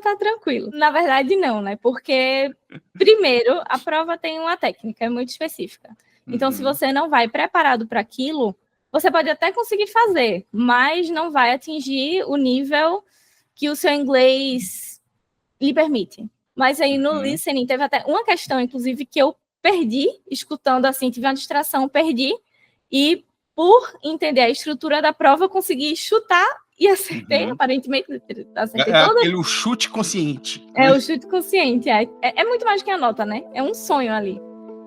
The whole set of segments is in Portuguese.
então tá tranquilo. Na verdade, não, né? Porque, primeiro, a prova tem uma técnica, é muito específica. Então, se você não vai preparado para aquilo, você pode até conseguir fazer, mas não vai atingir o nível que o seu inglês lhe permite. Mas aí no listening teve até uma questão, inclusive, que eu perdi, escutando assim, tive uma distração, perdi, e por entender a estrutura da prova, eu consegui chutar e acertei, aparentemente, acertei todas. Aquele chute consciente. É o chute consciente, é muito mais que a nota, né? É um sonho ali.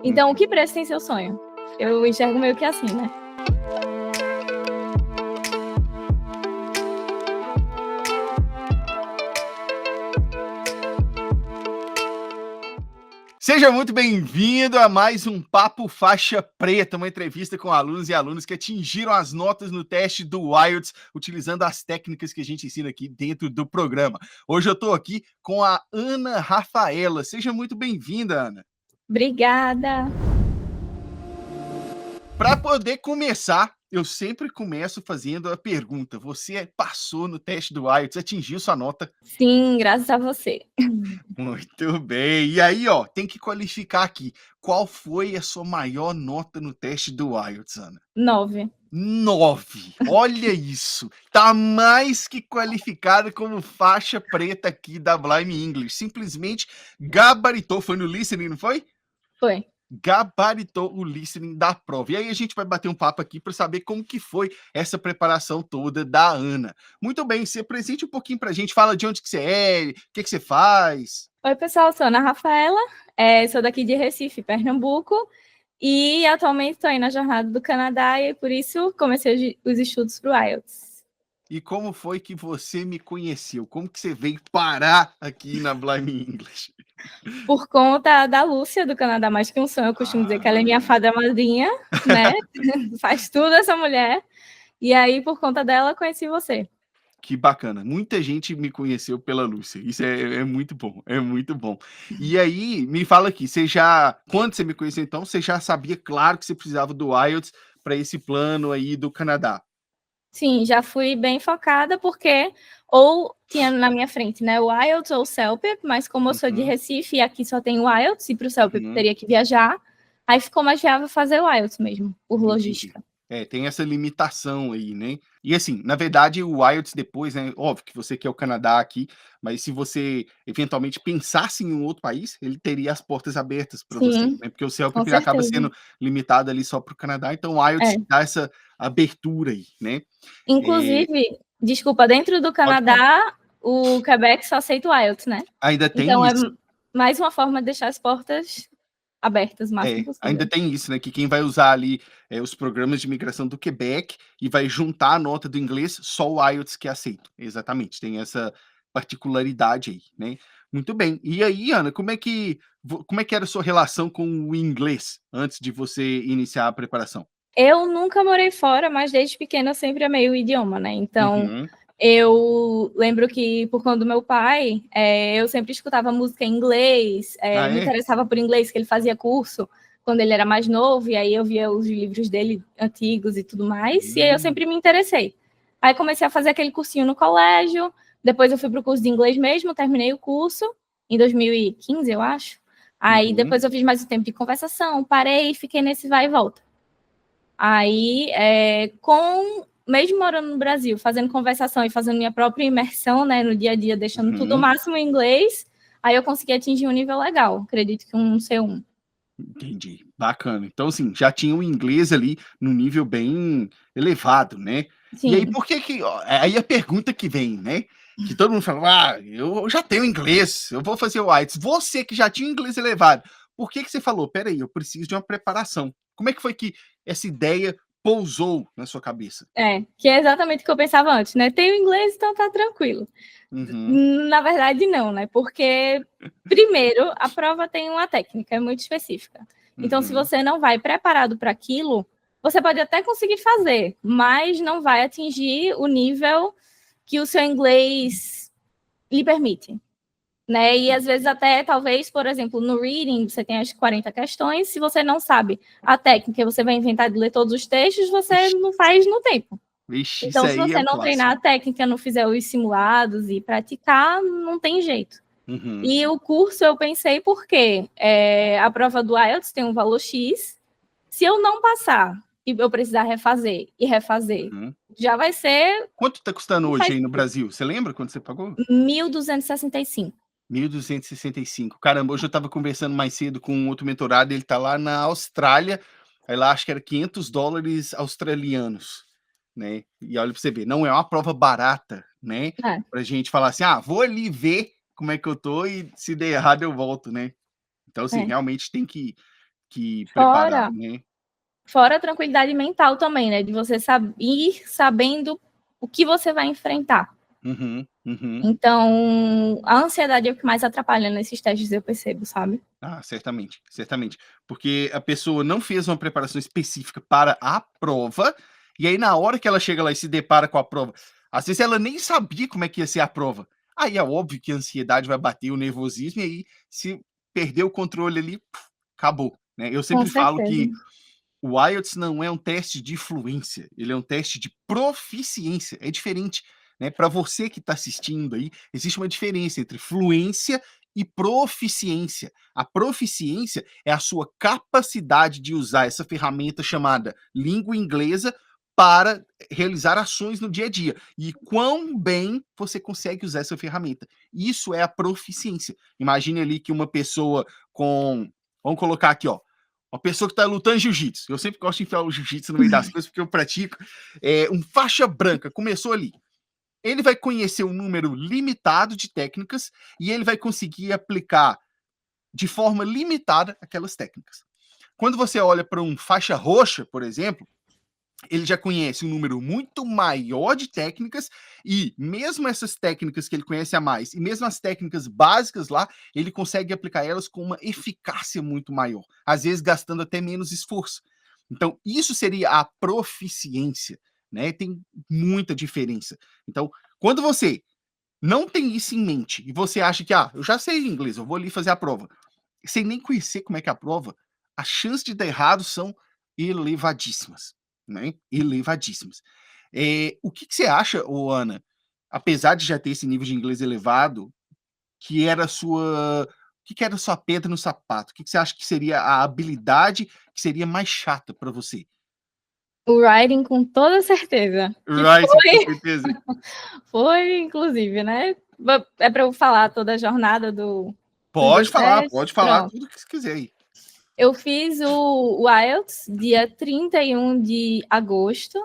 Então, o que presta tem seu sonho? Eu enxergo meio que assim, né? Seja muito bem-vindo a mais um Papo Faixa Preta, uma entrevista com alunos e alunas que atingiram as notas no teste do IELTS, utilizando as técnicas que a gente ensina aqui dentro do programa. Hoje eu estou aqui com a Ana Rafaela. Seja muito bem-vinda, Ana. Obrigada. Para poder começar, eu sempre começo fazendo a pergunta: você passou no teste do IELTS, atingiu sua nota? Sim, graças a você. Muito bem. E aí, ó, tem que qualificar aqui. Qual foi a sua maior nota no teste do IELTS, Ana? 9. 9. Olha isso. Tá mais que qualificada como faixa preta aqui da Blime English. Simplesmente gabaritou. Foi no listening, não foi? Foi. Gabaritou o listening da prova. E aí a gente vai bater um papo aqui para saber como que foi essa preparação toda da Ana. Muito bem, se apresente um pouquinho para a gente, fala de onde que você é, o que você faz. Oi, pessoal, sou Ana Rafaela, sou daqui de Recife, Pernambuco, e atualmente estou aí na jornada do Canadá e por isso comecei os estudos para o IELTS. E como foi que você me conheceu? Como que você veio parar aqui na Blime English? Por conta da Lúcia, do Canadá Mais Que Um Sonho, eu costumo dizer que ela é minha fada madrinha, né? Faz tudo essa mulher. E aí, por conta dela, conheci você. Que bacana. Muita gente me conheceu pela Lúcia. Isso é muito bom, é muito bom. E aí, me fala aqui, quando você me conheceu então, você já sabia, claro, que você precisava do IELTS para esse plano aí do Canadá? Sim, já fui bem focada, porque ou tinha na minha frente, né, o IELTS ou o CELPIP, mas como eu sou de Recife e aqui só tem o IELTS, e para o CELPIP teria que viajar, aí ficou mais viável fazer o IELTS mesmo, por logística. Tem essa limitação aí, né? E assim, na verdade, o IELTS depois, né? Óbvio que você quer o Canadá aqui, mas se você eventualmente pensasse em um outro país, ele teria as portas abertas para você, né? Porque o CELPIP ele acaba sendo limitado ali só para o Canadá, então o IELTS dá essa abertura aí, né? Inclusive, desculpa, dentro do Canadá, o Quebec só aceita o IELTS, né? Ainda tem então isso. É mais uma forma de deixar as portas abertas o máximo possível. Ainda tem isso, né? Que quem vai usar ali os programas de imigração do Quebec e vai juntar a nota do inglês, só o IELTS que aceita. Exatamente, tem essa particularidade aí, né? Muito bem. E aí, Ana, como é que era a sua relação com o inglês antes de você iniciar a preparação? Eu nunca morei fora, mas desde pequena eu sempre amei o idioma, né? Então, eu lembro que, por conta do meu pai, eu sempre escutava música em inglês, me interessava por inglês, que ele fazia curso quando ele era mais novo, e aí eu via os livros dele antigos e tudo mais, e aí eu sempre me interessei. Aí comecei a fazer aquele cursinho no colégio, depois eu fui para o curso de inglês mesmo, terminei o curso em 2015, eu acho. Aí depois eu fiz mais um tempo de conversação, parei e fiquei nesse vai e volta. Aí, mesmo morando no Brasil, fazendo conversação e fazendo minha própria imersão, né, no dia a dia, deixando tudo o máximo em inglês, aí eu consegui atingir um nível legal, acredito que um C1. Entendi, bacana. Então, assim, já tinha o inglês ali no nível bem elevado, né? Sim. E aí, por que aí a pergunta que vem, né? Que todo mundo fala, eu já tenho inglês, eu vou fazer o IELTS. Você que já tinha inglês elevado, por que você falou, peraí, eu preciso de uma preparação? Como é que foi que essa ideia pousou na sua cabeça? Que é exatamente o que eu pensava antes, né? Tenho inglês, então tá tranquilo. Na verdade, não, né? Porque, primeiro, a prova tem uma técnica, é muito específica. Então, se você não vai preparado para aquilo, você pode até conseguir fazer, mas não vai atingir o nível que o seu inglês lhe permite. Né? E às vezes até, talvez, por exemplo, no reading, você tem as 40 questões, se você não sabe a técnica, você vai inventar de ler todos os textos, você não faz no tempo. Vixe, Então, isso se aí é você um não treinar clássico. a técnica, não fizer os simulados e praticar, não tem jeito. Uhum. E o curso eu pensei porque a prova do IELTS tem um valor X. Se eu não passar e eu precisar refazer e refazer, já vai ser... Quanto tá custando hoje aí no Brasil? Você lembra quanto você pagou? 1.265. 1.265. Caramba, hoje eu estava conversando mais cedo com um outro mentorado, ele tá lá na Austrália, aí lá acho que era $500 australianos, né? E olha para você ver, não é uma prova barata, né? Pra gente falar assim, vou ali ver como é que eu tô e se der errado eu volto, né? Então, assim, realmente tem que preparar, né? Fora a tranquilidade mental também, né? De você ir sabendo o que você vai enfrentar. Então, a ansiedade é o que mais atrapalha nesses testes, eu percebo, sabe? Certamente, certamente. Porque a pessoa não fez uma preparação específica para a prova, e aí na hora que ela chega lá e se depara com a prova, às vezes ela nem sabia como é que ia ser a prova. Aí é óbvio que a ansiedade vai bater, o nervosismo, e aí se perder o controle ali, acabou, né? Eu Com sempre falo certeza. que o IELTS não é um teste de fluência, ele é um teste de proficiência, é diferente, né? Para você que está assistindo aí, existe uma diferença entre fluência e proficiência. A proficiência é a sua capacidade de usar essa ferramenta chamada língua inglesa para realizar ações no dia a dia. E quão bem você consegue usar essa ferramenta. Isso é a proficiência. Imagine ali que uma pessoa com... Vamos colocar aqui, ó. Uma pessoa que está lutando jiu-jitsu. Eu sempre gosto de enfiar o jiu-jitsu no meio das coisas, porque eu pratico. Um faixa branca, começou ali. Ele vai conhecer um número limitado de técnicas e ele vai conseguir aplicar de forma limitada aquelas técnicas. Quando você olha para um faixa roxa, por exemplo, ele já conhece um número muito maior de técnicas e mesmo essas técnicas que ele conhece a mais, e mesmo as técnicas básicas lá, ele consegue aplicar elas com uma eficácia muito maior, às vezes gastando até menos esforço. Então, isso seria a proficiência, né? Tem muita diferença. Então, quando você não tem isso em mente e você acha que, eu já sei inglês, eu vou ali fazer a prova, sem nem conhecer como é que é a prova, as chances de dar errado são elevadíssimas, né? Elevadíssimas. O que você acha, Ana, apesar de já ter esse nível de inglês elevado, que era o que era a sua pedra no sapato? O que você acha que seria a habilidade que seria mais chata para você? O writing, com toda certeza. Writing, com certeza. Foi, inclusive, né? É para eu falar toda a jornada dos Pode dois falar testes? Pronto. Pronto. Tudo que você quiser aí. Eu fiz o IELTS dia 31 de agosto,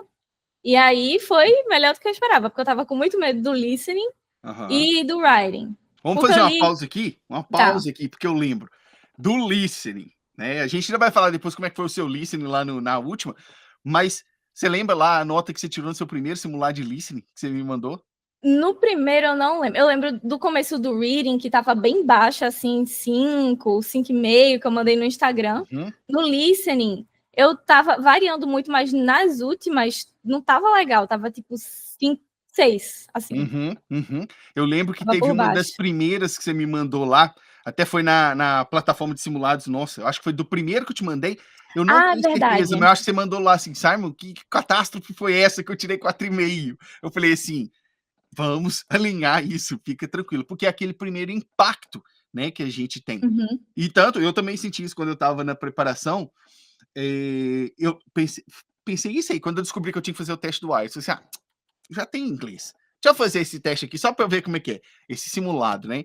e aí foi melhor do que eu esperava, porque eu estava com muito medo do listening e do writing. Vamos Porque fazer eu uma li... pausa aqui, porque eu lembro do listening, né? A gente ainda vai falar depois como é que foi o seu listening lá na última, mas você lembra lá a nota que você tirou no seu primeiro simulado de listening que você me mandou? No primeiro eu não lembro. Eu lembro do começo do reading, que tava bem baixo, assim, 5, 5,5, que eu mandei no Instagram. No listening, eu tava variando muito, mas nas últimas não tava legal, tava tipo 5, 6, assim. Eu lembro que Tava teve por uma das baixo. primeiras que você me mandou lá, até foi na plataforma de simulados, nossa, eu acho que foi do primeiro que eu te mandei, eu não tenho certeza, Verdade. mas eu acho que você mandou lá assim, Simon, que catástrofe foi essa que eu tirei 4,5? Eu falei assim, vamos alinhar isso, fica tranquilo, porque é aquele primeiro impacto, né, que a gente tem. E tanto, eu também senti isso quando eu estava na preparação, eu pensei isso aí, quando eu descobri que eu tinha que fazer o teste do IELTS, eu falei assim, já tem inglês, deixa eu fazer esse teste aqui, só para eu ver como é que é, esse simulado, né?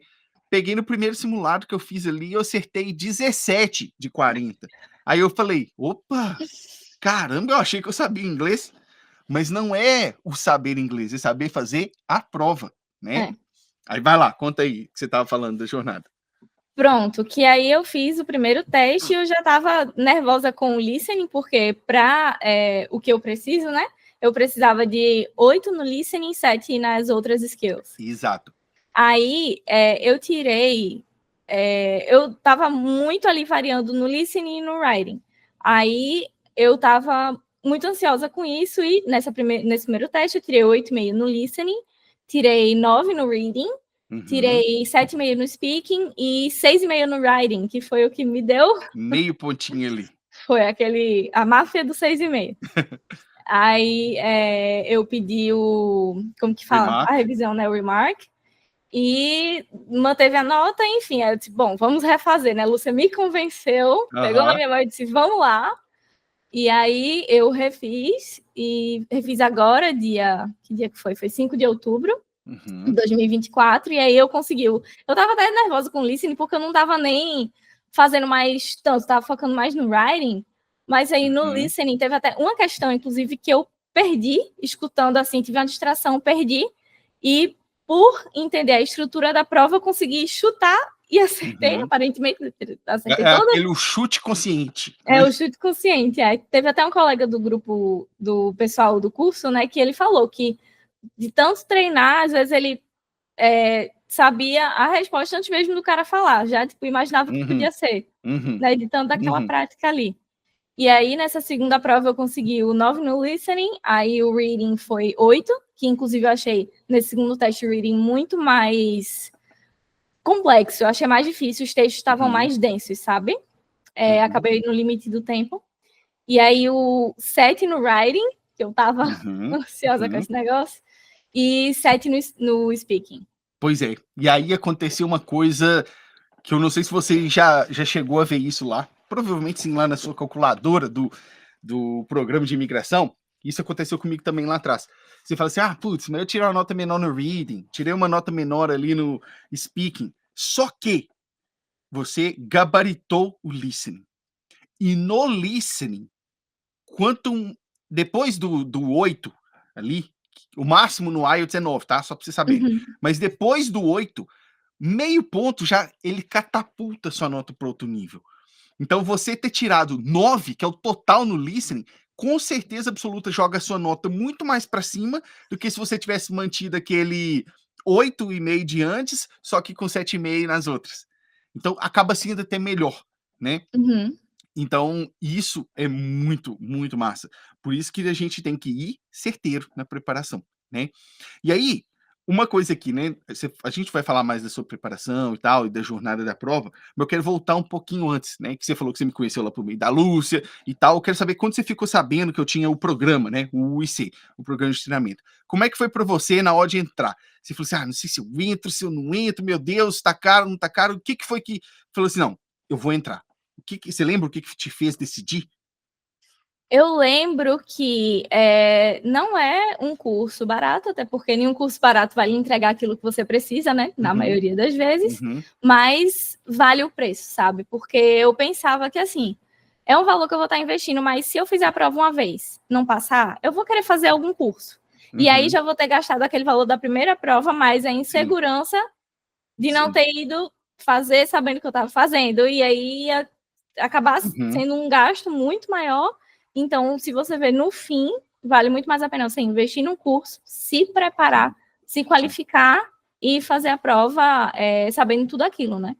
Peguei no primeiro simulado que eu fiz ali, eu acertei 17 de 40. Aí eu falei, opa, caramba, eu achei que eu sabia inglês, mas não é o saber inglês, é saber fazer a prova, né? Aí vai lá, conta aí que você estava falando da jornada. Pronto, que aí eu fiz o primeiro teste e eu já estava nervosa com o listening, porque para o que eu preciso, né? Eu precisava de 8 no listening e 7 nas outras skills. Exato. Aí eu tirei... eu estava muito ali variando no listening e no writing. Aí eu estava muito ansiosa com isso e nesse primeiro teste eu tirei 8,5 no listening, tirei 9 no reading, tirei 7,5 no speaking e 6,5 no writing, que foi o que me deu... Meio pontinho ali. Foi a máfia do 6,5. Aí eu pedi como que fala? Remark. A revisão, né? O remark. E manteve a nota, enfim. Aí eu disse, bom, vamos refazer, né? Lúcia me convenceu, pegou na minha mão e disse, vamos lá. E aí eu refiz agora, que dia que foi? Foi 5 de outubro de 2024, e aí eu consegui. Eu tava até nervosa com o listening, porque eu não tava nem fazendo mais tanto, tava focando mais no writing, mas aí no listening teve até uma questão, inclusive, que eu perdi, escutando assim, tive uma distração, perdi, e por entender a estrutura da prova, eu consegui chutar e acertei, aparentemente, acertei todas. Aquele chute consciente. O chute consciente. Teve até um colega do grupo, do pessoal do curso, né, que ele falou que de tanto treinar, às vezes ele sabia a resposta antes mesmo do cara falar, já tipo, imaginava o que podia ser, né, de tanto daquela prática ali. E aí, nessa segunda prova, eu consegui o 9 no listening, aí o reading foi 8, que inclusive eu achei, nesse segundo teste, o reading muito mais complexo, eu achei mais difícil, os textos estavam mais densos, sabe? Acabei no limite do tempo. E aí, o 7 no writing, que eu tava ansiosa com esse negócio, e 7 no speaking. Pois é. E aí aconteceu uma coisa que eu não sei se você já chegou a ver isso lá. Provavelmente sim, lá na sua calculadora do programa de imigração. Isso aconteceu comigo também lá atrás. Você fala assim, putz, mas eu tirei uma nota menor no reading, tirei uma nota menor ali no speaking. Só que você gabaritou o listening. E no listening, depois do 8 ali, o máximo no IELTS é 9, tá? Só para você saber. Mas depois do 8, meio ponto já ele catapulta sua nota para outro nível. Então, você ter tirado 9, que é o total no listening, com certeza absoluta joga a sua nota muito mais para cima do que se você tivesse mantido aquele 8,5 de antes, só que com 7,5 nas outras. Então, acaba sendo até melhor, né? Então, isso é muito, muito massa. Por isso que a gente tem que ir certeiro na preparação, né? E aí, uma coisa aqui, né? A gente vai falar mais da sua preparação e tal, e da jornada da prova, mas eu quero voltar um pouquinho antes, né? Que você falou que você me conheceu lá por meio da Lúcia e tal. Eu quero saber quando você ficou sabendo que eu tinha o programa, né? O UIC, o programa de treinamento. Como é que foi para você na hora de entrar? Você falou assim, não sei se eu entro, se eu não entro, meu Deus, tá caro, não tá caro. O que foi que falou assim, não, eu vou entrar? Você lembra o que te fez decidir? Eu lembro que não é um curso barato, até porque nenhum curso barato vai lhe entregar aquilo que você precisa, né? Na maioria das vezes, mas vale o preço, sabe? Porque eu pensava que, assim, é um valor que eu vou estar investindo, mas se eu fizer a prova uma vez, não passar, eu vou querer fazer algum curso. E aí já vou ter gastado aquele valor da primeira prova, mais a insegurança de não ter ido fazer sabendo o que eu estava fazendo. E aí ia acabar sendo um gasto muito maior. Então, se você vê no fim, vale muito mais a pena você investir num curso, se preparar, se qualificar e fazer a prova sabendo tudo aquilo, né?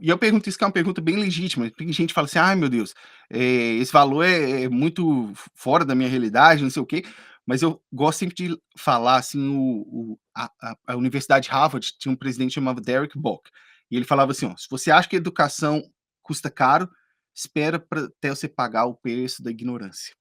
E eu pergunto isso, que é uma pergunta bem legítima. Tem gente que fala assim, ai meu Deus, esse valor é muito fora da minha realidade, não sei o quê. Mas eu gosto sempre de falar assim, a Universidade Harvard tinha um presidente chamado Derek Bock, e ele falava assim, se você acha que a educação custa caro, espera até você pagar o preço da ignorância.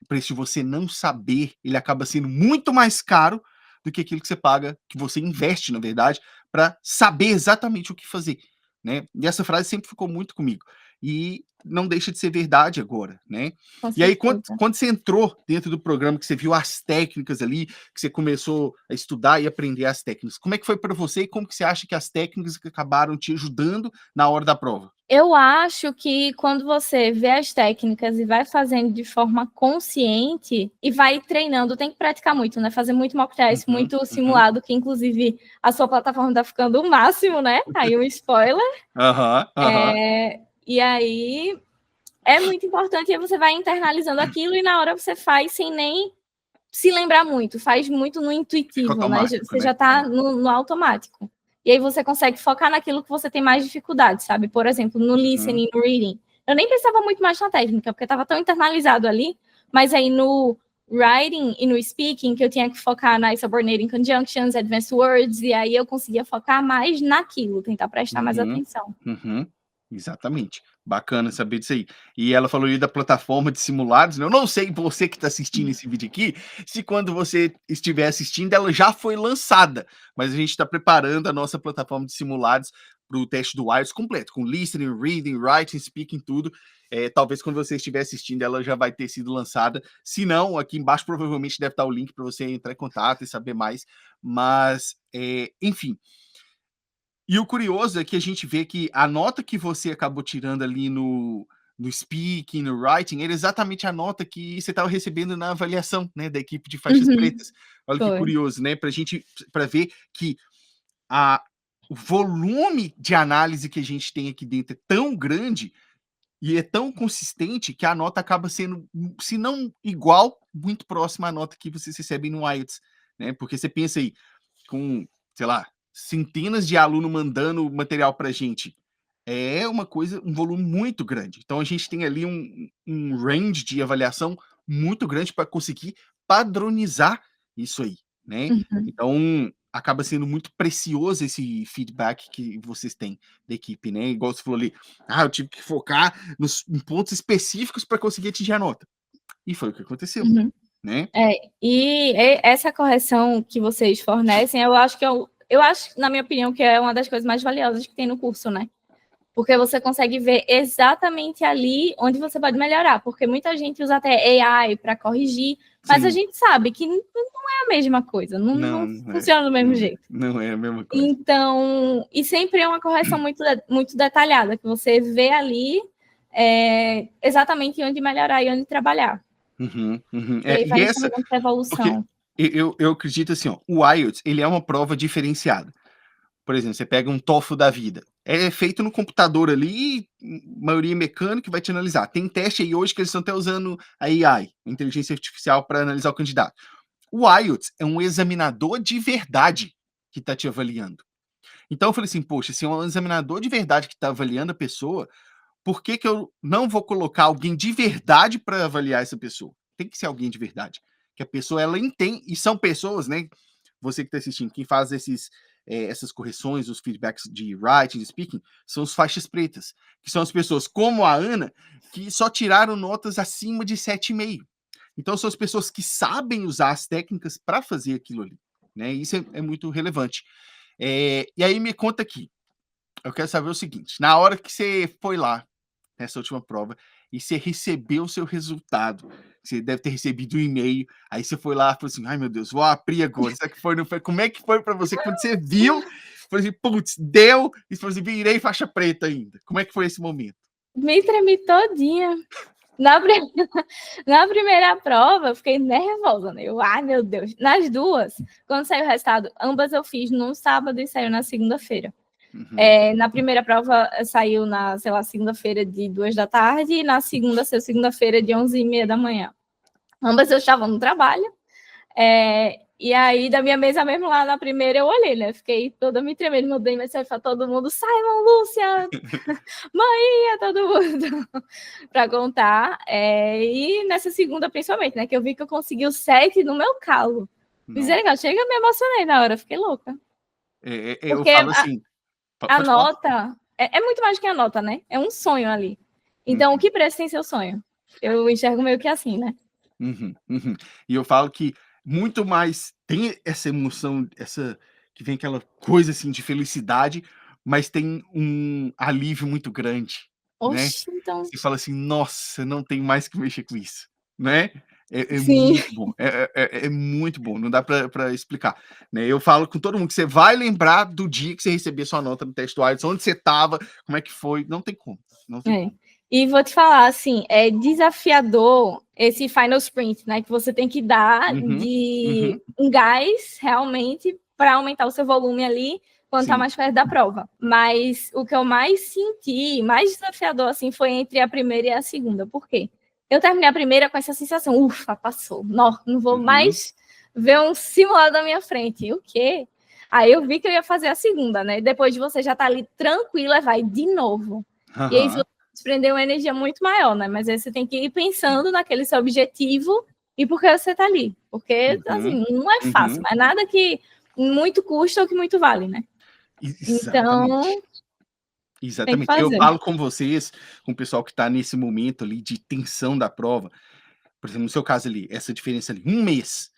O preço de você não saber, ele acaba sendo muito mais caro do que aquilo que você paga, que você investe, na verdade, para saber exatamente o que fazer, né? E essa frase sempre ficou muito comigo. E não deixa de ser verdade agora, né? E aí, quando você entrou dentro do programa, que você viu as técnicas ali, que você começou a estudar e aprender as técnicas, como é que foi para você e como que você acha que as técnicas acabaram te ajudando na hora da prova? Eu acho que quando você vê as técnicas e vai fazendo de forma consciente e vai treinando, tem que praticar muito, né? Fazer muito mock test, muito simulado, que inclusive a sua plataforma tá ficando o máximo, né? Aí um spoiler. E aí é muito importante, e você vai internalizando aquilo e na hora você faz sem nem se lembrar muito, faz muito no intuitivo, né? Você já tá no automático. E aí você consegue focar naquilo que você tem mais dificuldade, sabe? Por exemplo, no listening, no reading. Eu nem pensava muito mais na técnica, porque estava tão internalizado ali, mas aí no writing e no speaking, que eu tinha que focar nas subordinating conjunctions, advanced words, e aí eu conseguia focar mais naquilo, tentar prestar mais atenção. Exatamente. Bacana saber disso aí. E ela falou ali da plataforma de simulados, né, eu não sei você que está assistindo esse vídeo aqui, se quando você estiver assistindo ela já foi lançada, mas a gente está preparando a nossa plataforma de simulados para o teste do IELTS completo, com listening, reading, writing, speaking, tudo. Talvez quando você estiver assistindo ela já vai ter sido lançada, se não, aqui embaixo provavelmente deve estar o link para você entrar em contato e saber mais, mas, enfim. E o curioso é que a gente vê que a nota que você acabou tirando ali no speaking, no writing, era exatamente a nota que você estava recebendo na avaliação, né, da equipe de faixas pretas. Olha que curioso, né, para ver que o volume de análise que a gente tem aqui dentro é tão grande e é tão consistente que a nota acaba sendo, se não igual, muito próxima à nota que vocês recebem no IELTS, né? Porque você pensa aí, com, sei lá, centenas de alunos mandando material para a gente, é uma coisa, um volume muito grande. Então a gente tem ali um range de avaliação muito grande para conseguir padronizar isso aí, né? Então acaba sendo muito precioso esse feedback que vocês têm da equipe, né? Igual você falou ali, eu tive que focar em pontos específicos para conseguir atingir a nota. E foi o que aconteceu, né? E essa correção que vocês fornecem, eu acho, na minha opinião, que é uma das coisas mais valiosas que tem no curso, né? Porque você consegue ver exatamente ali onde você pode melhorar, porque muita gente usa até AI para corrigir, mas a gente sabe que não é a mesma coisa, não funciona do mesmo jeito. Não é a mesma coisa. Então, e sempre é uma correção muito detalhada, que você vê ali exatamente onde melhorar e onde trabalhar. E aí vai essa evolução. Eu acredito assim, ó, o IELTS, ele é uma prova diferenciada. Por exemplo, você pega um TOEFL da vida, é feito no computador ali, maioria mecânica, vai te analisar. Tem teste aí hoje que eles estão até usando a AI, inteligência artificial, para analisar o candidato. O IELTS é um examinador de verdade que está te avaliando. Então eu falei assim, poxa, se é um examinador de verdade que está avaliando a pessoa, por que eu não vou colocar alguém de verdade para avaliar essa pessoa? Tem que ser alguém de verdade. Que a pessoa, ela entende, e são pessoas, né? Você que está assistindo, quem faz essas correções, os feedbacks de writing, de speaking, são os faixas pretas, que são as pessoas como a Ana, que só tiraram notas acima de 7,5. Então são as pessoas que sabem usar as técnicas para fazer aquilo ali, né? Isso é muito relevante. E aí me conta aqui, eu quero saber o seguinte, na hora que você foi lá, nessa última prova, e você recebeu o seu resultado, você deve ter recebido um e-mail, aí você foi lá e falou assim, ai meu Deus, vou abrir agora, será que foi, não foi? Como é que foi para você, quando você viu, falou assim, putz, deu, e você falou assim, virei faixa preta ainda, como é que foi esse momento? Me tremi todinha. Na primeira prova, eu fiquei nervosa, né? Ai, meu Deus. Nas duas, quando saiu o resultado, ambas eu fiz no sábado e saiu na segunda-feira. Na primeira prova, saiu na, sei lá, segunda-feira de 2 da tarde, e na segunda-feira de 11h30 da manhã. Ambas eu estava no trabalho, e aí, da minha mesa mesmo, lá na primeira, eu olhei, né? Fiquei toda me tremendo, meu bem, mas para todo mundo, Simon, Lúcia, Maria, todo mundo, para contar. E nessa segunda, principalmente, né? Que eu vi que eu consegui o 7 no meu calo. Misericórdia, chega, me emocionei na hora, fiquei louca. Eu falo assim... A nota é muito mais do que a nota, né? É um sonho ali. Então, o que presta tem seu sonho? Eu enxergo meio que assim, né? E eu falo que muito mais tem essa emoção, que vem aquela coisa assim de felicidade, mas tem um alívio muito grande, né? Então... Você fala assim, nossa, não tem mais que mexer com isso, né? Sim. Muito bom, é muito bom, não dá para explicar, né? Eu falo com todo mundo que você vai lembrar do dia que você recebeu sua nota no teste do IELTS, onde você estava, como é que foi, não tem como, não tem como. E vou te falar, assim, é desafiador esse final sprint, né? Que você tem que dar de um gás, realmente, para aumentar o seu volume ali, quando está mais perto da prova. Mas o que eu mais senti, mais desafiador, assim, foi entre a primeira e a segunda. Por quê? Eu terminei a primeira com essa sensação, ufa, passou. Não vou mais ver um simulado na minha frente. O quê? Aí eu vi que eu ia fazer a segunda, né? Depois de você já estar ali tranquila, vai de novo. E aí você desprender uma energia muito maior, né? Mas aí você tem que ir pensando naquele seu objetivo e por que você está ali. Porque, assim, não é fácil, mas nada que muito custa ou que muito vale, né? Exatamente. Tem que Exatamente. Eu fazer. falo com vocês, com o pessoal que está nesse momento ali de tensão da prova, por exemplo, no seu caso ali, essa diferença ali, 1 mês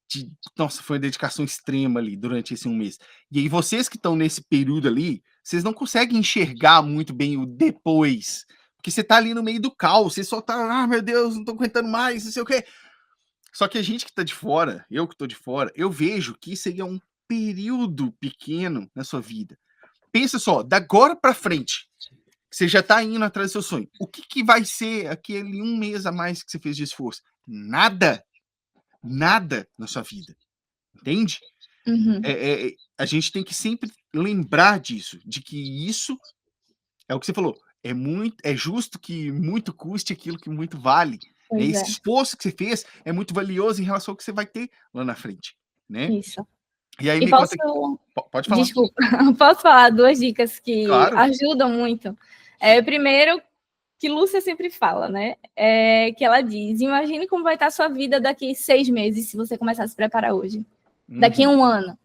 de nossa, foi uma dedicação extrema ali durante esse 1 mês. E aí vocês que estão nesse período ali, vocês não conseguem enxergar muito bem o depois, porque você tá ali no meio do caos, você só tá: "Ah, meu Deus, não tô aguentando mais, não sei o quê". Só que a gente que tá de fora, eu que tô de fora, eu vejo que isso aí é um período pequeno na sua vida. Pensa só, da agora para frente, você já tá indo atrás do seu sonho. O que que vai ser aquele 1 mês a mais que você fez de esforço? Nada, nada na sua vida, entende? Uhum. A gente tem que sempre lembrar disso, de que isso é o que você falou, é justo que muito custe aquilo que muito vale, né, Pois esse é, esforço que você fez é muito valioso em relação ao que você vai ter lá na frente, né. isso. E aí E me conta, posso pode falar. desculpa, posso falar 2 dicas que Claro. ajudam muito? Primeiro, que Lúcia sempre fala, né, que ela diz: "Imagine como vai estar a sua vida daqui 6 meses, se você começar a se preparar hoje. Daqui Uhum, 1 ano".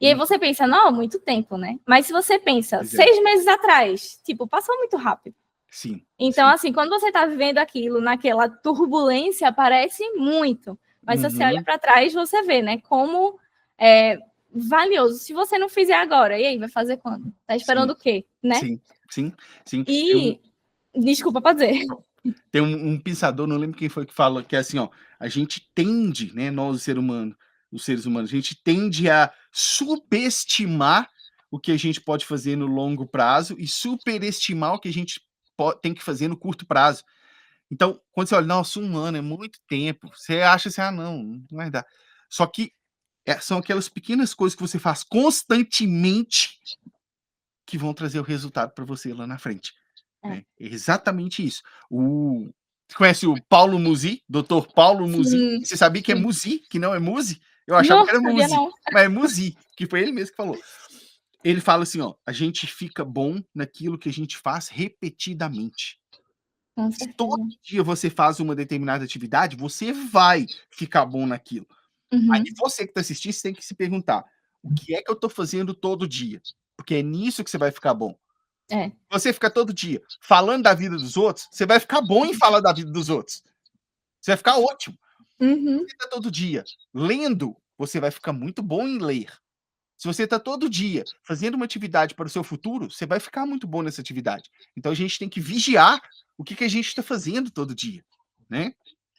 E aí uhum. você pensa: "Não, muito tempo, né". Mas se você pensa Pois é. 6 meses atrás, tipo, passou muito rápido. Sim, Então, sim. assim, quando você está vivendo aquilo naquela turbulência, parece muito, mas se você olha Uhum. para trás, você vê, né, como é valioso. Se você não fizer agora, e aí, vai fazer quando? Tá esperando Sim, o quê, né? sim, sim, sim. E desculpa, pode dizer. Tem um pensador, não lembro quem foi que falou, que é assim, ó, a gente tende, né, nós os seres humanos, a gente tende a subestimar o que a gente pode fazer no longo prazo e superestimar o que a gente tem que fazer no curto prazo. Então, quando você olha, nossa, 1 ano é muito tempo, você acha assim, ah, não vai dar. Só que são aquelas pequenas coisas que você faz constantemente que vão trazer o resultado para você lá na frente. É, Né, exatamente isso. Você conhece o Paulo Musi, doutor Paulo Musi? sim, Você sabia que é sim. Musi, que não é Musi? Eu achava Não, que era sabia Musi, não. mas é Musi, que foi ele mesmo que falou. Ele fala assim, ó: "A gente fica bom naquilo que a gente faz repetidamente". Com Se todo certeza. dia você faz uma determinada atividade, você vai ficar bom naquilo. Aí Uhum. você que está assistindo, você tem que se perguntar: "O que é que eu estou fazendo todo dia?". Porque é nisso que você vai ficar bom. É. Você fica todo dia falando da vida dos outros, você vai ficar bom em falar da vida dos outros. Você vai ficar ótimo. Se Uhum. você tá todo dia lendo, você vai ficar muito bom em ler. Se você tá todo dia fazendo uma atividade para o seu futuro, você vai ficar muito bom nessa atividade. Então a gente tem que vigiar o que que a gente está fazendo todo dia, né.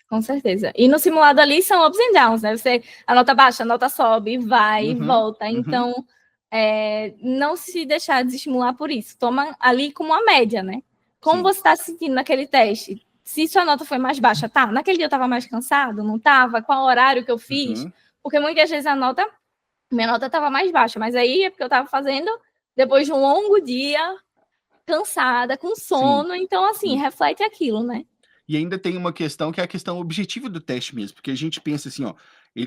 Com certeza. E no simulado ali são ups and downs, né, a nota baixa, a nota sobe, vai e Uhum, volta, uhum. então, não se deixar desestimular por isso, toma ali como uma média, né. Como Sim, você está se sentindo naquele teste? Se sua nota foi mais baixa, tá, naquele dia eu estava mais cansado, não estava? Qual horário que eu fiz? uhum, Porque muitas vezes minha nota estava mais baixa, mas aí é porque eu estava fazendo depois de um longo dia, cansada, com sim, sono, então assim, sim. reflete aquilo, né. E ainda tem uma questão que é a questão objetiva do teste mesmo, porque a gente pensa assim, ó,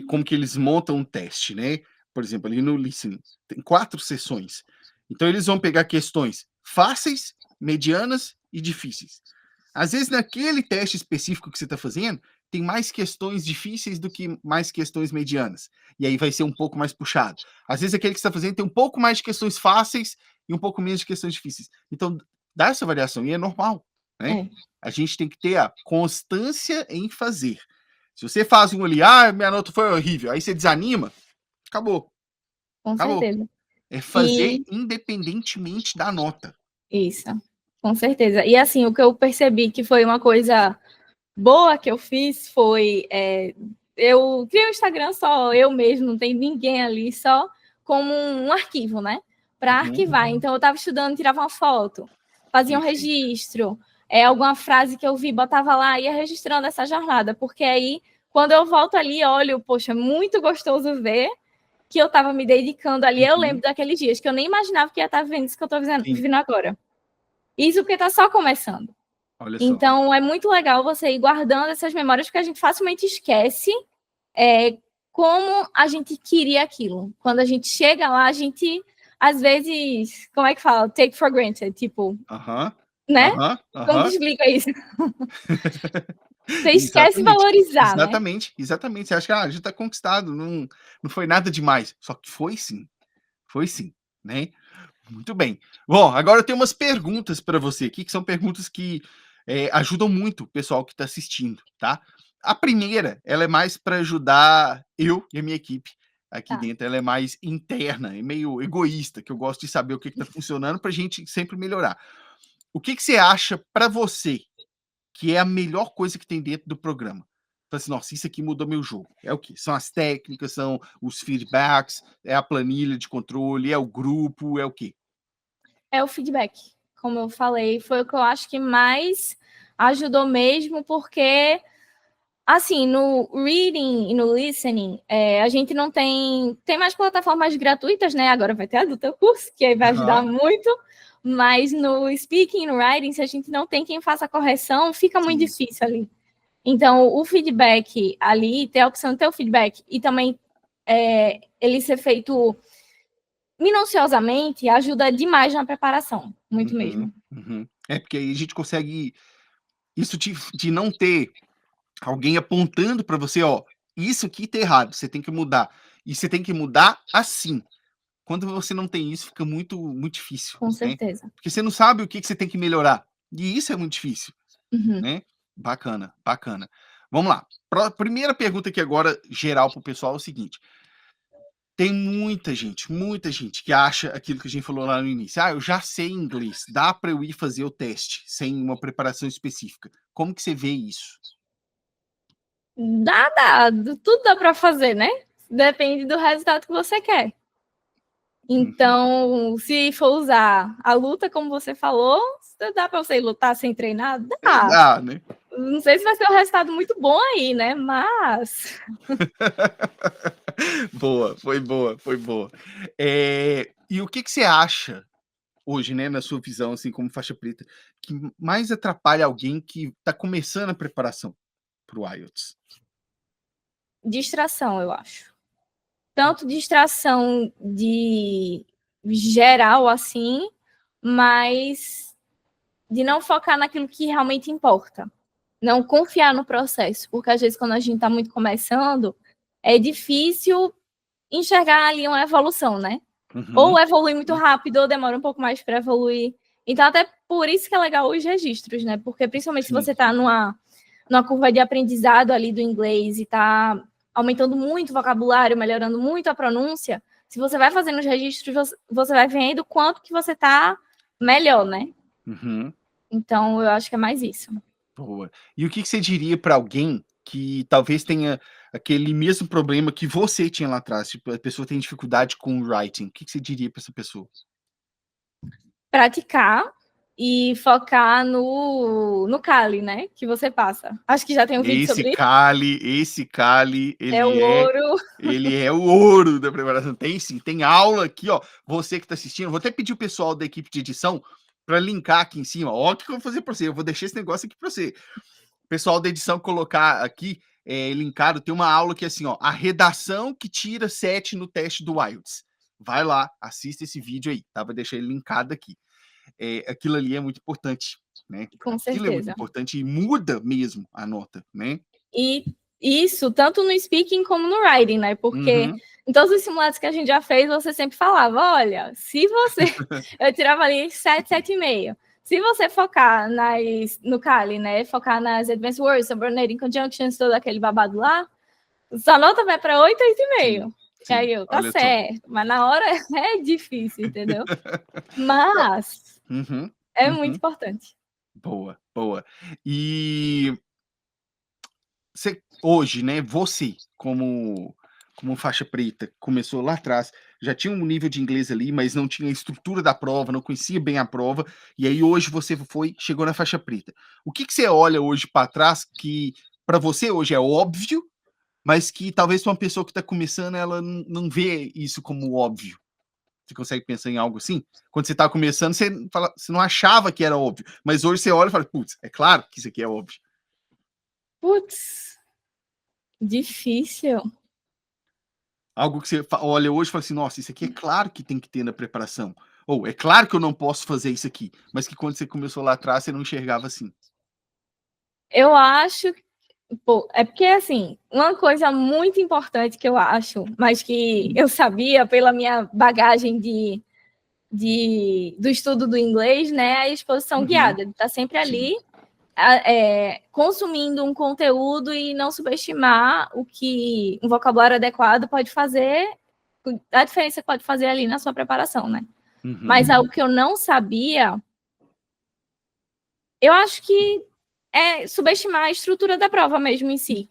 como que eles montam um teste, né? Por exemplo, ali no listening, tem 4 sessões. Então eles vão pegar questões fáceis, medianas e difíceis. Às vezes, naquele teste específico que você está fazendo, tem mais questões difíceis do que mais questões medianas. E aí vai ser um pouco mais puxado. Às vezes, aquele que você está fazendo tem um pouco mais de questões fáceis e um pouco menos de questões difíceis. Então, dá essa variação e é normal, né? É, A gente tem que ter a constância em fazer. Se você faz um ali, ah, minha nota foi horrível, aí você desanima, acabou, com acabou. certeza. É fazer E independentemente da nota. isso, com certeza. E assim, o que eu percebi que foi uma coisa boa que eu fiz foi, eu criei um Instagram só eu mesmo, não tem ninguém ali, só como um arquivo, né, para Uhum, arquivar. Então eu estava estudando, tirava uma foto, fazia um perfeito. registro, alguma frase que eu vi, botava lá, ia registrando essa jornada, porque aí, quando eu volto ali, olho, poxa, muito gostoso ver que eu estava me dedicando ali. Eu lembro Uhum, daqueles dias que eu nem imaginava que ia estar vivendo isso que eu estou sim, vivendo agora. Isso porque está só começando. olha só. Então, é muito legal você ir guardando essas memórias, porque a gente facilmente esquece como a gente queria aquilo. Quando a gente chega lá, a gente, às vezes, como é que fala? Take for granted, tipo, Aham, né? aham, Como aham. que explica isso? Você esquece de Exatamente, valorizar, né? exatamente, exatamente. Você acha que, ah, já está conquistado, não foi nada demais. Só que foi sim, né. Muito bem. Bom, agora eu tenho umas perguntas para você aqui, que são perguntas que ajudam muito o pessoal que está assistindo, tá? A primeira, ela é mais para ajudar eu e a minha equipe aqui dentro, ela é mais interna, é meio egoísta, que eu gosto de saber o que está funcionando para a gente sempre melhorar. O que você acha para você que é a melhor coisa que tem dentro do programa? Fala assim, nossa, isso aqui mudou meu jogo. É o quê? São as técnicas, são os feedbacks, é a planilha de controle, é o grupo, é o quê? É o feedback. Como eu falei, foi o que eu acho que mais ajudou mesmo, porque, assim, no reading e no listening, a gente não tem mais plataformas gratuitas, né? Agora vai ter a do teu curso, que aí vai ajudar muito, mas no speaking e no writing, se a gente não tem quem faça a correção, fica muito difícil ali. Então, o feedback ali, ter a opção de ter o feedback e também ele ser feito minuciosamente, ajuda demais na preparação, muito mesmo. É, porque aí a gente consegue isso de não ter alguém apontando para você, ó, isso aqui tá errado, você tem que mudar. E você tem que mudar assim. Quando você não tem isso, fica muito, muito difícil. Com né? certeza. Porque você não sabe o que você tem que melhorar. E isso é muito difícil. Né? Bacana, bacana. Vamos lá. Primeira pergunta aqui agora, geral para o pessoal, é o seguinte. Tem muita gente que acha aquilo que a gente falou lá no início. Ah, eu já sei inglês, dá para eu ir fazer o teste sem uma preparação específica. Como que você vê isso? Dá, tudo dá para fazer, né? Depende do resultado que você quer. Então, se for usar a luta, como você falou, dá para você lutar sem treinar? Dá. Dá, né? Não sei se vai ser um resultado muito bom aí, né? Mas... Boa, foi boa, foi boa. E o que você acha hoje, né, na sua visão, assim, como faixa preta, que mais atrapalha alguém que está começando a preparação para o IELTS? Distração, eu acho. Tanto distração de geral, assim, mas de não focar naquilo que realmente importa. Não confiar no processo, porque às vezes quando a gente está muito começando, é difícil enxergar ali uma evolução, né? Ou evolui muito rápido, ou demora um pouco mais para evoluir. Então, até por isso que é legal os registros, né? Porque principalmente se você está numa curva de aprendizado ali do inglês e está aumentando muito o vocabulário, melhorando muito a pronúncia, se você vai fazendo os registros, você vai vendo quanto que você está melhor, né? Então, eu acho que é mais isso. Boa. E o que você diria para alguém que talvez tenha aquele mesmo problema que você tinha lá atrás? Tipo, a pessoa tem dificuldade com o writing. O que você diria para essa pessoa? Praticar e focar no Kali, né? Que você passa. Acho que já tem um vídeo sobre isso. Esse Kali, É o ouro. Ele é o ouro da preparação. Tem sim, tem aula aqui, ó. Você que está assistindo, vou até pedir o pessoal da equipe de edição para linkar aqui em cima. Ó, o que eu vou fazer para você? Eu vou deixar esse negócio aqui para você. O pessoal da edição colocar aqui, linkado, tem uma aula que é assim, ó, a redação que tira 7 no teste do IELTS. Vai lá, assista esse vídeo aí, tá? Vou deixar ele linkado aqui. Aquilo ali é muito importante, né? Com certeza. Aquilo é muito importante e muda mesmo a nota, né? E isso, tanto no speaking como no writing, né? Porque em todos os simulados que a gente já fez, você sempre falava, olha, se você... Eu tirava ali 7, 7,5. Se você focar no Kali, né? Focar nas advanced words, subordinating conjunctions, todo aquele babado lá, sua nota vai para 8, 8,5. E aí eu, tá certo. Mas na hora é difícil, entendeu? Mas é muito importante. Boa, boa. E você, hoje, né, você, como faixa preta, começou lá atrás, já tinha um nível de inglês ali, mas não tinha a estrutura da prova, não conhecia bem a prova, e aí hoje você chegou na faixa preta. O que você olha hoje para trás que para você hoje é óbvio, mas que talvez para uma pessoa que está começando, ela não vê isso como óbvio? Você consegue pensar em algo assim? Quando você está começando, você não achava que era óbvio, mas hoje você olha e fala, putz, é claro que isso aqui é óbvio. Putz, difícil. Algo que você olha hoje e fala assim, nossa, isso aqui é claro que tem que ter na preparação. Ou é claro que eu não posso fazer isso aqui, mas que quando você começou lá atrás, você não enxergava assim. Eu acho, é porque, assim, uma coisa muito importante que eu acho, mas que eu sabia pela minha bagagem de do estudo do inglês, né, a exposição guiada. Ele está sempre ali consumindo um conteúdo e não subestimar o que um vocabulário adequado pode fazer, a diferença que pode fazer ali na sua preparação, né? Mas algo que eu não sabia, eu acho que é subestimar a estrutura da prova mesmo em si.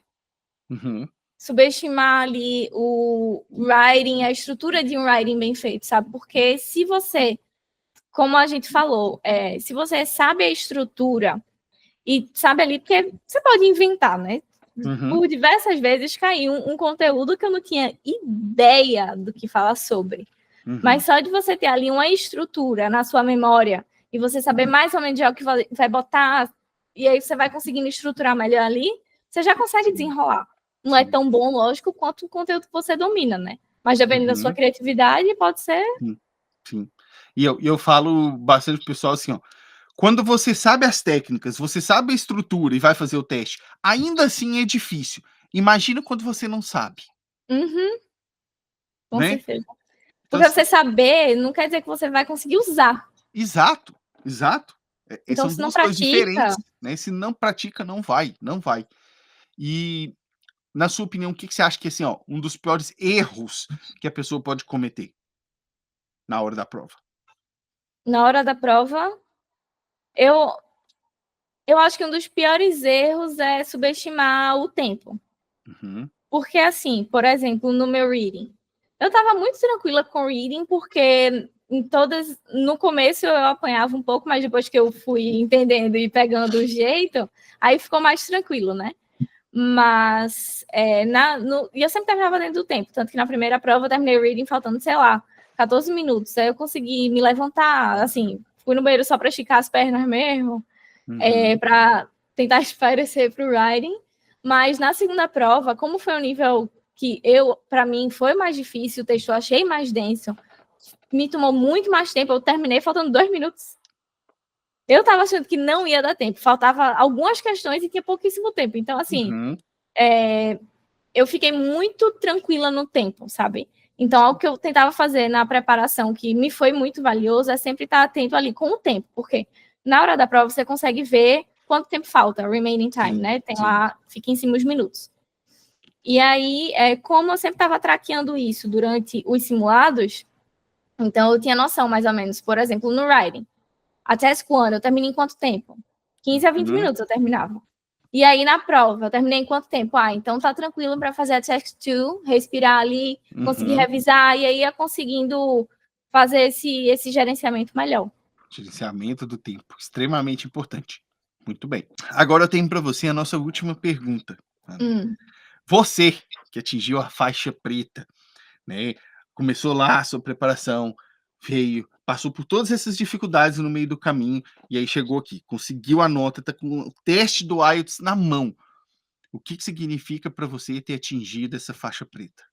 Subestimar ali o writing, a estrutura de um writing bem feito, sabe? Porque se você, como a gente falou, se você sabe a estrutura e sabe ali, porque você pode inventar, né? Por diversas vezes caiu um conteúdo que eu não tinha ideia do que falar sobre. Mas só de você ter ali uma estrutura na sua memória e você saber mais ou menos o que vai botar, e aí você vai conseguindo estruturar melhor ali, você já consegue desenrolar. Não é tão bom, lógico, quanto o conteúdo que você domina, né? Mas dependendo da sua criatividade, pode ser... Sim. E eu falo bastante pro pessoal assim, ó, quando você sabe as técnicas, você sabe a estrutura e vai fazer o teste, ainda assim é difícil. Imagina quando você não sabe. Com né? certeza. Porque você saber não quer dizer que você vai conseguir usar. Exato. Então, São duas coisas diferentes, né? Se não pratica, não vai. E, na sua opinião, o que você acha que é assim, ó, um dos piores erros que a pessoa pode cometer na hora da prova? Na hora da prova, eu acho que um dos piores erros é subestimar o tempo. Porque, assim, por exemplo, no meu reading, eu estava muito tranquila com o reading, porque no começo eu apanhava um pouco, mas depois que eu fui entendendo e pegando o jeito, aí ficou mais tranquilo, né? Mas e eu sempre terminava dentro do tempo, tanto que na primeira prova eu terminei o reading faltando, sei lá, 14 minutos. Aí eu consegui me levantar, assim, fui no banheiro só para esticar as pernas mesmo, para tentar espairecer para o writing. Mas na segunda prova, como foi um nível que para mim, foi mais difícil, o texto eu achei mais denso, me tomou muito mais tempo, eu terminei faltando 2 minutos. Eu estava achando que não ia dar tempo, faltava algumas questões e tinha pouquíssimo tempo. Então, assim, eu fiquei muito tranquila no tempo, sabe? Então, algo que eu tentava fazer na preparação, que me foi muito valioso, é sempre estar atento ali com o tempo, porque na hora da prova você consegue ver quanto tempo falta, remaining time, né? Tem lá, fica em cima os minutos. E aí, como eu sempre estava traqueando isso durante os simulados, então eu tinha noção mais ou menos, por exemplo, no writing. A Task 1, eu terminei em quanto tempo? 15 a 20 minutos eu terminava. E aí, na prova, eu terminei em quanto tempo? Então tá tranquilo para fazer a Task 2, respirar ali, conseguir revisar, e aí ia conseguindo fazer esse gerenciamento melhor. Gerenciamento do tempo, extremamente importante. Muito bem. Agora eu tenho para você a nossa última pergunta. Você, que atingiu a faixa preta, né? Começou lá a sua preparação, veio, passou por todas essas dificuldades no meio do caminho, e aí chegou aqui, conseguiu a nota, tá com o teste do IELTS na mão. O que significa para você ter atingido essa faixa preta?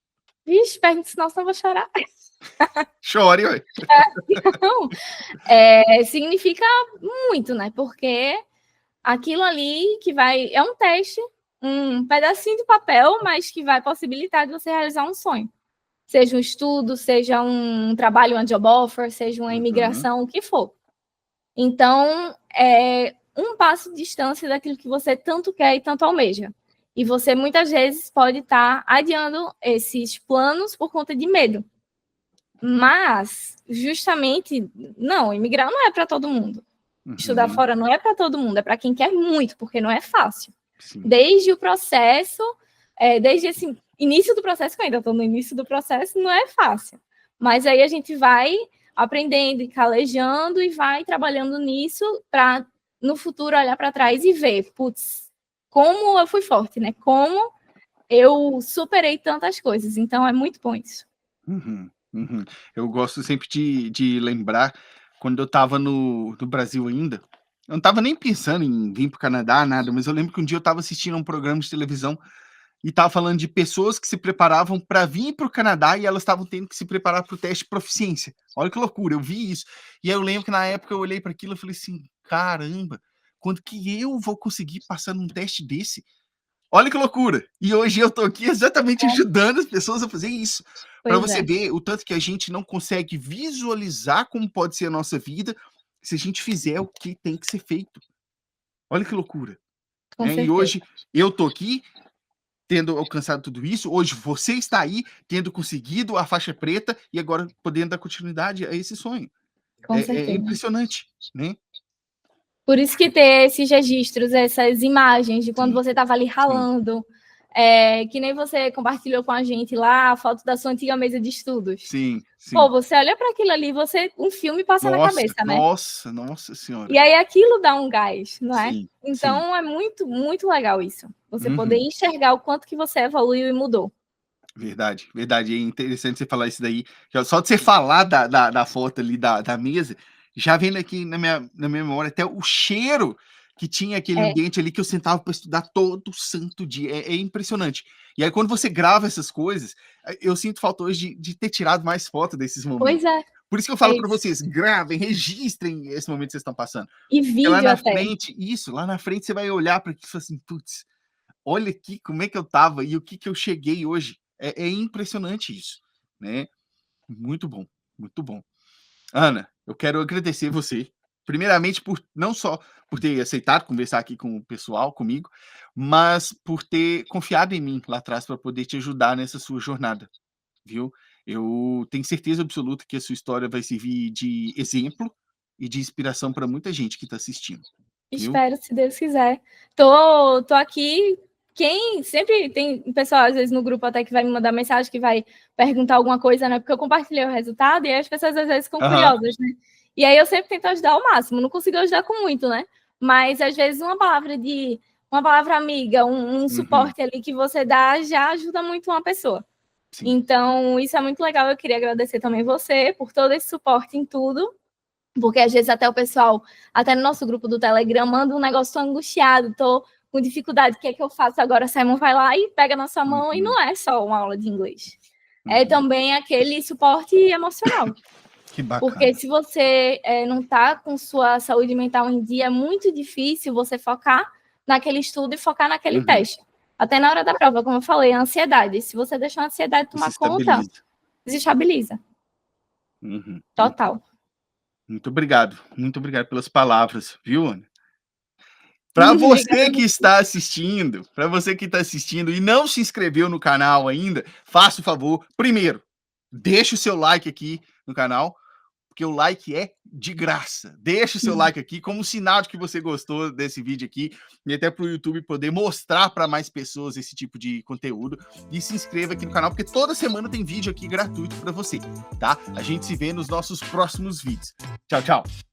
Vixe, pergunta, senão eu vou chorar. Chore, ué. Não, significa muito, né? Porque aquilo ali que é um teste, um pedacinho de papel, mas que vai possibilitar de você realizar um sonho. Seja um estudo, seja um trabalho, uma job offer, seja uma imigração, o que for. Então, é um passo de distância daquilo que você tanto quer e tanto almeja. E você, muitas vezes, pode estar adiando esses planos por conta de medo. Mas, justamente, não, imigrar não é para todo mundo. Estudar fora não é para todo mundo, é para quem quer muito, porque não é fácil. Desde o processo, desde esse início do processo, que eu ainda estou no início do processo, não é fácil. Mas aí a gente vai aprendendo e calejando e vai trabalhando nisso para, no futuro, olhar para trás e ver, putz, como eu fui forte, né? Como eu superei tantas coisas. Então, é muito bom isso. Eu gosto sempre de lembrar, quando eu estava no Brasil ainda, eu não estava nem pensando em vir para o Canadá, nada, mas eu lembro que um dia eu estava assistindo a um programa de televisão e estava falando de pessoas que se preparavam para vir para o Canadá e elas estavam tendo que se preparar para o teste de proficiência. Olha que loucura, eu vi isso. E aí eu lembro que na época eu olhei para aquilo e falei assim, caramba, quando que eu vou conseguir passar num teste desse? Olha que loucura! E hoje eu tô aqui exatamente ajudando as pessoas a fazer isso. Para você ver o tanto que a gente não consegue visualizar como pode ser a nossa vida, se a gente fizer o que tem que ser feito. Olha que loucura, Com né. E certeza. hoje eu tô aqui, tendo alcançado tudo isso, hoje você está aí, tendo conseguido a faixa preta e agora podendo dar continuidade a esse sonho. Com É certeza. impressionante, né. Por isso que ter esses registros, essas imagens de quando Sim, você estava ali sim. ralando, que nem você compartilhou com a gente lá, a foto da sua antiga mesa de estudos. Sim, Pô, sim. você olha para aquilo ali, um filme passa na Nossa, cabeça, né. nossa, nossa senhora. E aí aquilo dá um gás, não é? Sim, sim. Então é muito, muito legal isso, você poder Uhum. enxergar o quanto que você evoluiu e mudou. Verdade, verdade. É interessante você falar isso daí, que só de você falar da foto ali da mesa, já vem aqui na minha memória até o cheiro que tinha aquele É, ambiente ali que eu sentava para estudar todo santo dia, é impressionante. E aí quando você grava essas coisas, eu sinto falta hoje de ter tirado mais foto desses pois momentos. é, Por isso que eu é falo para isso. vocês, gravem, registrem esse momento que vocês estão passando. E Porque lá vídeo na até. frente lá na frente você vai olhar para aquilo e falar assim: "Putz, olha aqui como é que eu estava e o que eu cheguei hoje". É impressionante isso, né. Muito bom, muito bom. Ana, eu quero agradecer você, primeiramente por não só por ter aceitado conversar aqui com o pessoal, comigo, mas por ter confiado em mim lá atrás para poder te ajudar nessa sua jornada, viu. Eu tenho certeza absoluta que a sua história vai servir de exemplo e de inspiração para muita gente que está assistindo, viu. Espero, se Deus quiser. Tô aqui. Quem sempre tem um pessoal, às vezes, no grupo até que vai me mandar mensagem, que vai perguntar alguma coisa, né? Porque eu compartilhei o resultado e aí as pessoas às vezes ficam Aham. curiosas, né? E aí eu sempre tento ajudar ao máximo. Não consigo ajudar com muito, né? Mas às vezes uma palavra amiga, um Uhum. suporte ali que você dá já ajuda muito uma pessoa. Sim. Então, isso é muito legal. Eu queria agradecer também você por todo esse suporte em tudo. Porque às vezes até o pessoal, até no nosso grupo do Telegram, manda um negócio angustiado, tô com dificuldade, o que é que eu faço agora? Simon vai lá e pega na sua mão, e Uhum, não é só uma aula de inglês. É uhum. também aquele suporte emocional. Que Porque bacana. se você não está com sua saúde mental em dia, é muito difícil você focar naquele estudo e focar naquele Uhum. teste. Até na hora da prova, como eu falei, a ansiedade. Se você deixar a ansiedade tomar conta, Desestabiliza. desestabiliza. Uhum. Total. Muito obrigado pelas palavras, viu, Ana. Obrigada. Para você que está assistindo e não se inscreveu no canal ainda, faça o favor, primeiro, deixa o seu like aqui no canal, porque o like é de graça. Deixa o seu like aqui como sinal de que você gostou desse vídeo aqui e até para o YouTube poder mostrar para mais pessoas esse tipo de conteúdo. E se inscreva aqui no canal, porque toda semana tem vídeo aqui gratuito para você, tá? A gente se vê nos nossos próximos vídeos. Tchau, tchau.